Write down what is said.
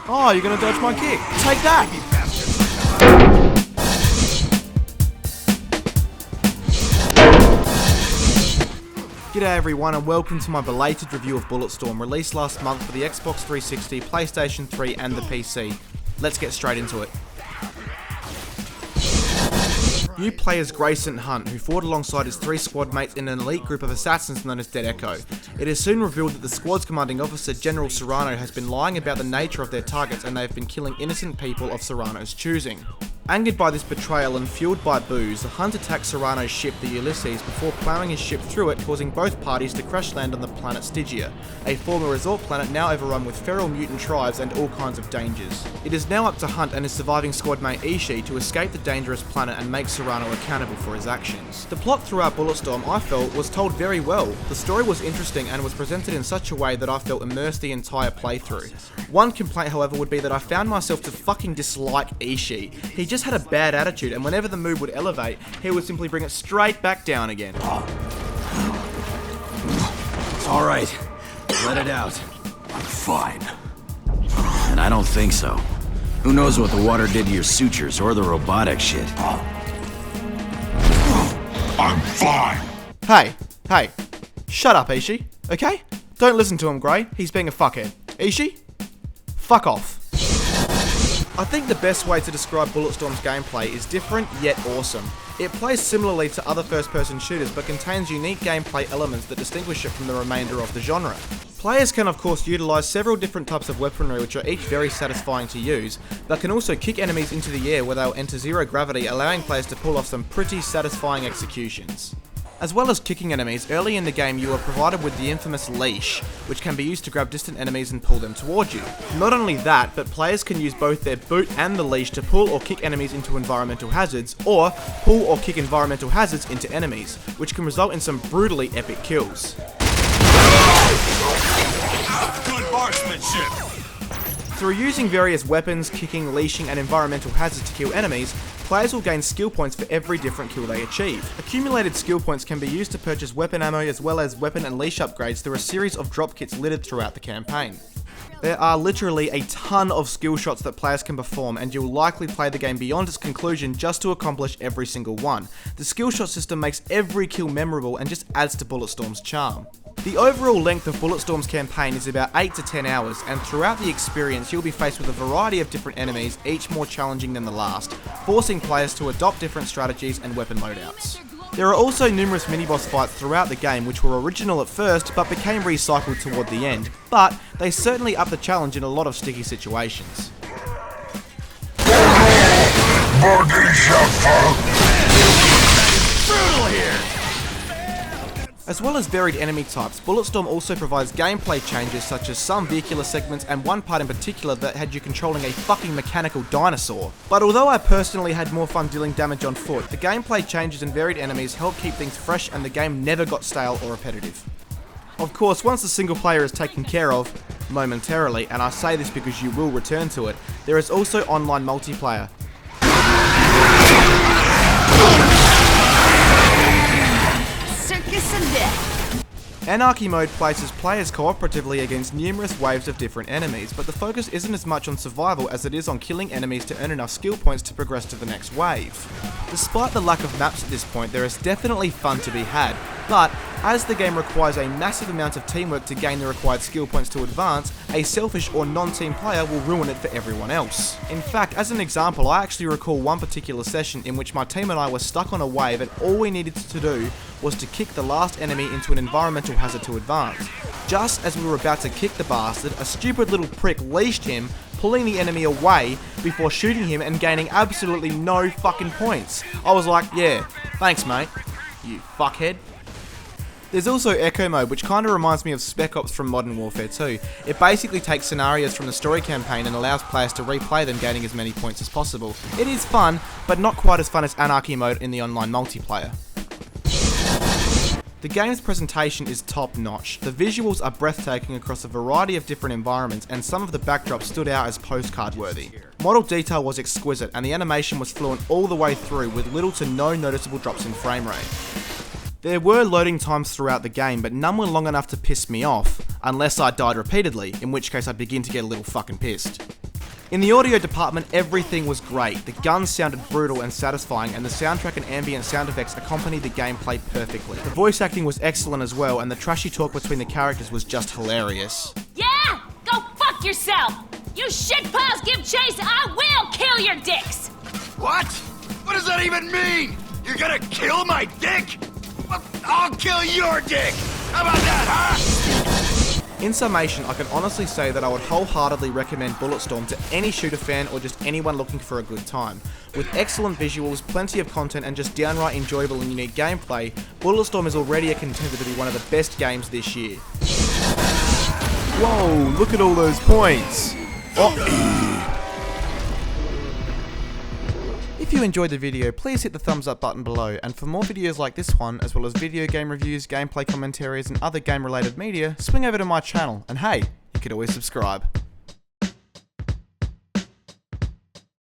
Oh, you're gonna dodge my kick. Take that! G'day everyone and welcome to my belated review of Bulletstorm, released last month for the Xbox 360, PlayStation 3 and the PC. Let's get straight into it. You play as Grayson Hunt, who fought alongside his three squad mates in an elite group of assassins known as Dead Echo. It is soon revealed that the squad's commanding officer, General Serrano, has been lying about the nature of their targets and they have been killing innocent people of Serrano's choosing. Angered by this betrayal and fueled by booze, Hunt attacks Serrano's ship, the Ulysses, before ploughing his ship through it, causing both parties to crash land on the planet Stygia, a former resort planet now overrun with feral mutant tribes and all kinds of dangers. It is now up to Hunt and his surviving squad mate Ishii to escape the dangerous planet and make Serrano accountable for his actions. The plot throughout Bulletstorm, I felt, was told very well. The story was interesting and was presented in such a way that I felt immersed the entire playthrough. One complaint, however, would be that I found myself to fucking dislike Ishii. He just had a bad attitude, and whenever the mood would elevate, he would simply bring it straight back down again. It's alright. Let it out. I'm fine. And I don't think so. Who knows what the water did to your sutures or the robotic shit. I'm fine. Hey, shut up, Ishii, okay? Don't listen to him, Gray. He's being a fuckhead. Ishii? Fuck off. I think the best way to describe Bulletstorm's gameplay is different yet awesome. It plays similarly to other first-person shooters but contains unique gameplay elements that distinguish it from the remainder of the genre. Players can of course utilise several different types of weaponry which are each very satisfying to use, but can also kick enemies into the air where they'll enter zero gravity, allowing players to pull off some pretty satisfying executions. As well as kicking enemies, early in the game you are provided with the infamous leash, which can be used to grab distant enemies and pull them towards you. Not only that, but players can use both their boot and the leash to pull or kick enemies into environmental hazards, or pull or kick environmental hazards into enemies, which can result in some brutally epic kills. Good marksmanship. Through using various weapons, kicking, leashing and environmental hazards to kill enemies, players will gain skill points for every different kill they achieve. Accumulated skill points can be used to purchase weapon ammo as well as weapon and leash upgrades through a series of drop kits littered throughout the campaign. There are literally a ton of skill shots that players can perform, and you'll likely play the game beyond its conclusion just to accomplish every single one. The skill shot system makes every kill memorable and just adds to Bulletstorm's charm. The overall length of Bulletstorm's campaign is about 8 to 10 hours, and throughout the experience you'll be faced with a variety of different enemies, each more challenging than the last, forcing players to adopt different strategies and weapon loadouts. There are also numerous mini-boss fights throughout the game which were original at first but became recycled toward the end, but they certainly up the challenge in a lot of sticky situations. Brutal here. As well as varied enemy types, Bulletstorm also provides gameplay changes such as some vehicular segments and one part in particular that had you controlling a fucking mechanical dinosaur. But although I personally had more fun dealing damage on foot, the gameplay changes and varied enemies helped keep things fresh and the game never got stale or repetitive. Of course, once the single player is taken care of, momentarily, and I say this because you will return to it, there is also online multiplayer. Anarchy mode places players cooperatively against numerous waves of different enemies, but the focus isn't as much on survival as it is on killing enemies to earn enough skill points to progress to the next wave. Despite the lack of maps at this point, there is definitely fun to be had, but as the game requires a massive amount of teamwork to gain the required skill points to advance, a selfish or non-team player will ruin it for everyone else. In fact, as an example, I actually recall one particular session in which my team and I were stuck on a wave and all we needed to do was to kick the last enemy into an environmental hazard to advance. Just as we were about to kick the bastard, a stupid little prick leashed him, pulling the enemy away before shooting him and gaining absolutely no fucking points. I was like, yeah, thanks mate, you fuckhead. There's also Echo mode, which kinda reminds me of Spec Ops from Modern Warfare 2. It basically takes scenarios from the story campaign and allows players to replay them, gaining as many points as possible. It is fun, but not quite as fun as Anarchy mode in the online multiplayer. The game's presentation is top notch. The visuals are breathtaking across a variety of different environments, and some of the backdrops stood out as postcard worthy. Model detail was exquisite and the animation was fluent all the way through with little to no noticeable drops in frame rate. There were loading times throughout the game, but none were long enough to piss me off, unless I died repeatedly, in which case I'd begin to get a little fucking pissed. In the audio department, everything was great. The guns sounded brutal and satisfying, and the soundtrack and ambient sound effects accompanied the gameplay perfectly. The voice acting was excellent as well, and the trashy talk between the characters was just hilarious. Yeah? Go fuck yourself! You shitpiles give chase, I will kill your dicks! What? What does that even mean? You're gonna kill my dick? Well, I'll kill your dick! How about that, huh? In summation, I can honestly say that I would wholeheartedly recommend Bulletstorm to any shooter fan or just anyone looking for a good time. With excellent visuals, plenty of content, and just downright enjoyable and unique gameplay, Bulletstorm is already a contender to be one of the best games this year. Whoa, look at all those points! If you enjoyed the video, please hit the thumbs up button below, and for more videos like this one, as well as video game reviews, gameplay commentaries, and other game related media, swing over to my channel, and hey, you could always subscribe.